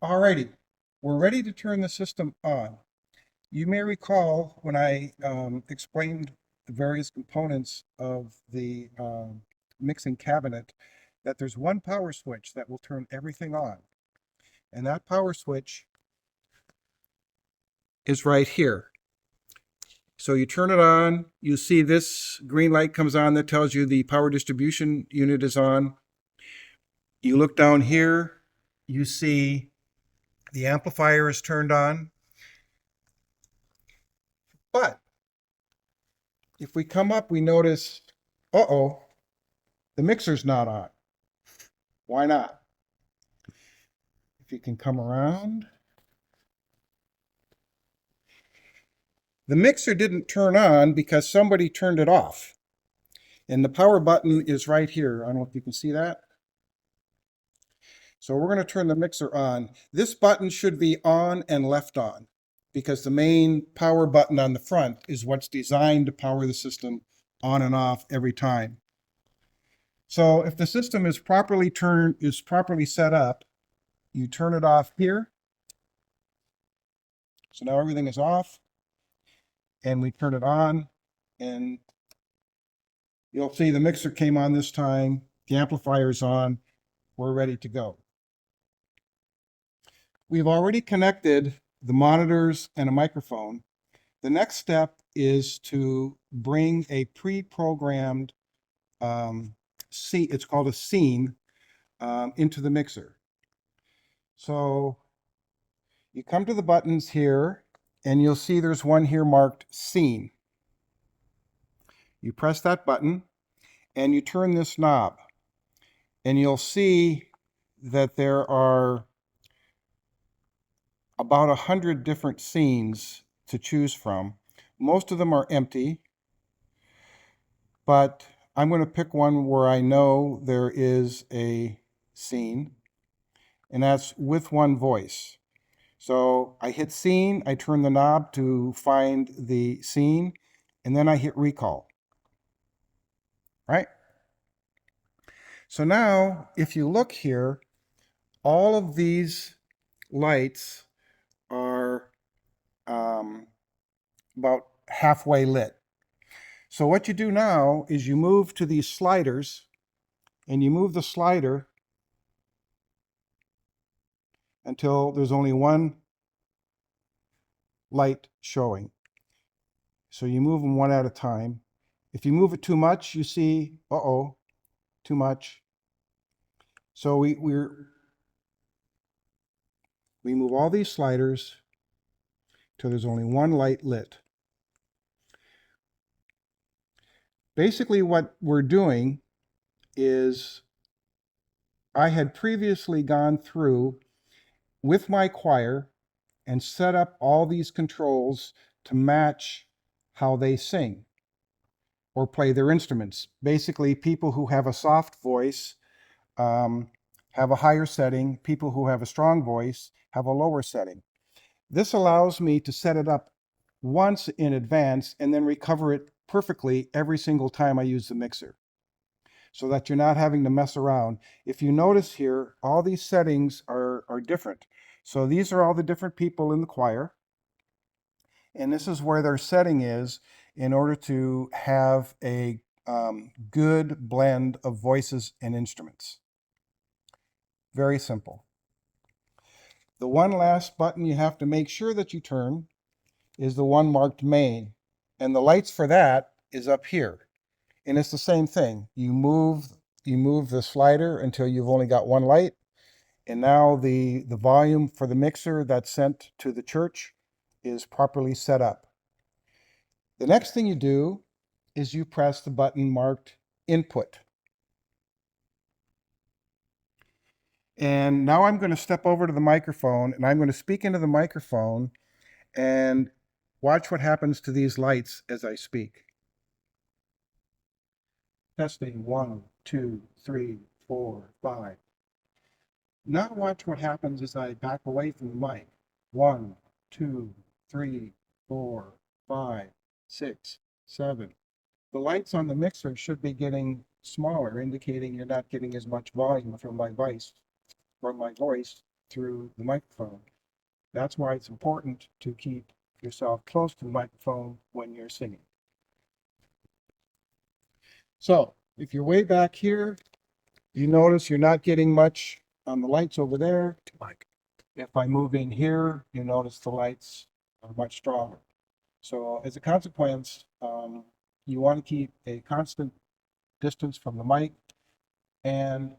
Alrighty, we're ready to turn the system on. You may recall when I explained the various components of the mixing cabinet that there's one power switch that will turn everything on. And that power switch is right here. So you turn it on, you see this green light comes on that tells you the power distribution unit is on. You look down here, you see the amplifier is turned on. But if we come up, we notice, uh-oh, the mixer's not on. Why not? If you can come around. The mixer didn't turn on because somebody turned it off. And the power button is right here. I don't know if you can see that. So we're going to turn the mixer on. This button should be on and left on because the main power button on the front is what's designed to power the system on and off every time. So if the system is properly set up, you turn it off here. So now everything is off and we turn it on and you'll see the mixer came on this time. The amplifier's on. We're ready to go. We've already connected the monitors and a microphone. The next step is to bring a pre-programmed it's called a scene, into the mixer. So you come to the buttons here and you'll see there's one here marked scene. You press that button and you turn this knob and you'll see that there are about 100 different scenes to choose from. Most of them are empty, but I'm going to pick one where I know there is a scene, and that's with one voice. So I hit scene, I turn the knob to find the scene, and then I hit recall. Right? So now, if you look here, all of these lights are about halfway lit. So what you do now is you move to these sliders and you move the slider until there's only one light showing. So you move them one at a time. If you move it too much, you see, uh-oh, too much. So we move all these sliders till there's only one light lit. Basically what we're doing is I had previously gone through with my choir and set up all these controls to match how they sing or play their instruments. Basically, people who have a soft voice have a higher setting. People who have a strong voice have a lower setting. This allows me to set it up once in advance and then recover it perfectly every single time I use the mixer, so that you're not having to mess around. If you notice here, all these settings are different. So these are all the different people in the choir, and this is where their setting is in order to have a good blend of voices and instruments. Very simple. The one last button you have to make sure that you turn is the one marked main, and the lights for that is up here. And it's the same thing. You move the slider until you've only got one light, and now the volume for the mixer that's sent to the church is properly set up. The next thing you do is you press the button marked input. And now I'm going to step over to the microphone and I'm going to speak into the microphone and watch what happens to these lights as I speak. Testing 1, 2, 3, 4, 5. Now watch what happens as I back away from the mic. 1, 2, 3, 4, 5, 6, 7. The lights on the mixer should be getting smaller, indicating you're not getting as much volume from my voice. through the microphone. That's why it's important to keep yourself close to the microphone when you're singing. So if you're way back here, you notice you're not getting much on the lights over there. If I move in here, you notice the lights are much stronger. So as a consequence, you want to keep a constant distance from the mic, and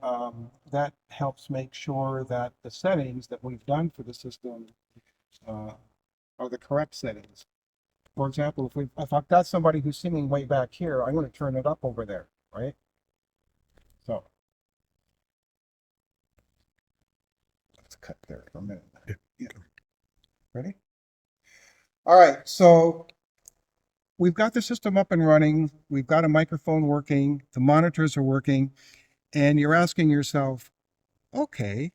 that helps make sure that the settings that we've done for the system are the correct settings. For example, if I've got somebody who's singing way back here, I'm going to turn it up over there, right? So let's cut there for a minute. Yeah. Ready? All right, so we've got the system up and running. We've got a microphone working. The monitors are working. And you're asking yourself, okay,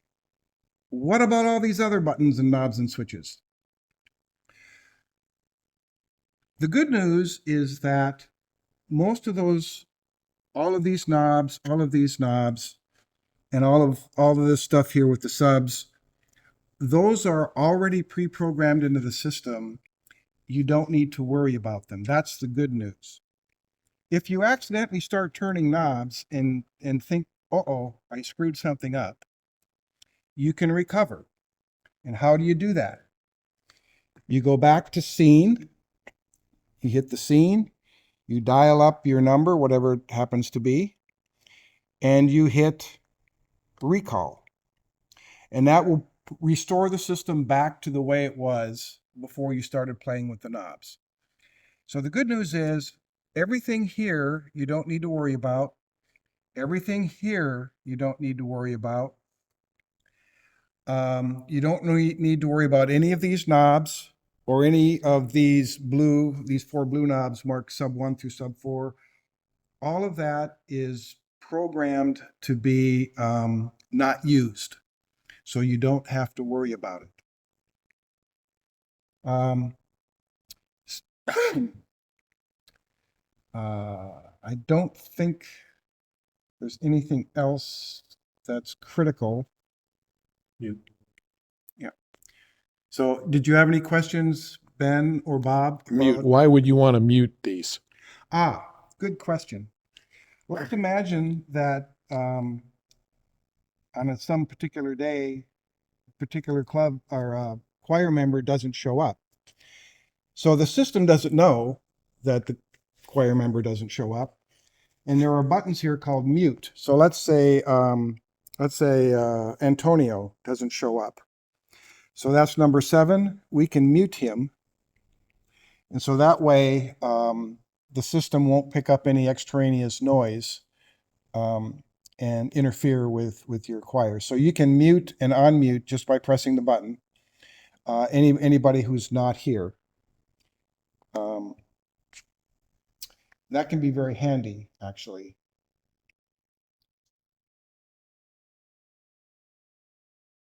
what about all these other buttons and knobs and switches? The good news is that most of those, all of these knobs, and all of this stuff here with the subs, those are already pre-programmed into the system. You don't need to worry about them. That's the good news. If you accidentally start turning knobs and think, uh-oh, I screwed something up, you can recover. And how do you do that? You go back to scene, you hit the scene, you dial up your number, whatever it happens to be, and you hit recall. And that will restore the system back to the way it was before you started playing with the knobs. So the good news is everything here you don't need to worry about. Everything here you don't need to worry about. You don't need to worry about any of these knobs or any of these four blue knobs marked sub 1 through sub 4. All of that is programmed to be not used, so you don't have to worry about it. I don't think there's anything else that's critical. Yeah. So did you have any questions, Ben or Bob? Mute. Why would you want to mute these? Good question. Let's imagine that on some particular day, particular club or choir member doesn't show up. So the system doesn't know that the choir member doesn't show up. And there are buttons here called mute. So let's say Antonio doesn't show up. So that's number 7. We can mute him. And so that way the system won't pick up any extraneous noise and interfere with your choir. So you can mute and unmute just by pressing the button. Anybody who's not here. That can be very handy, actually.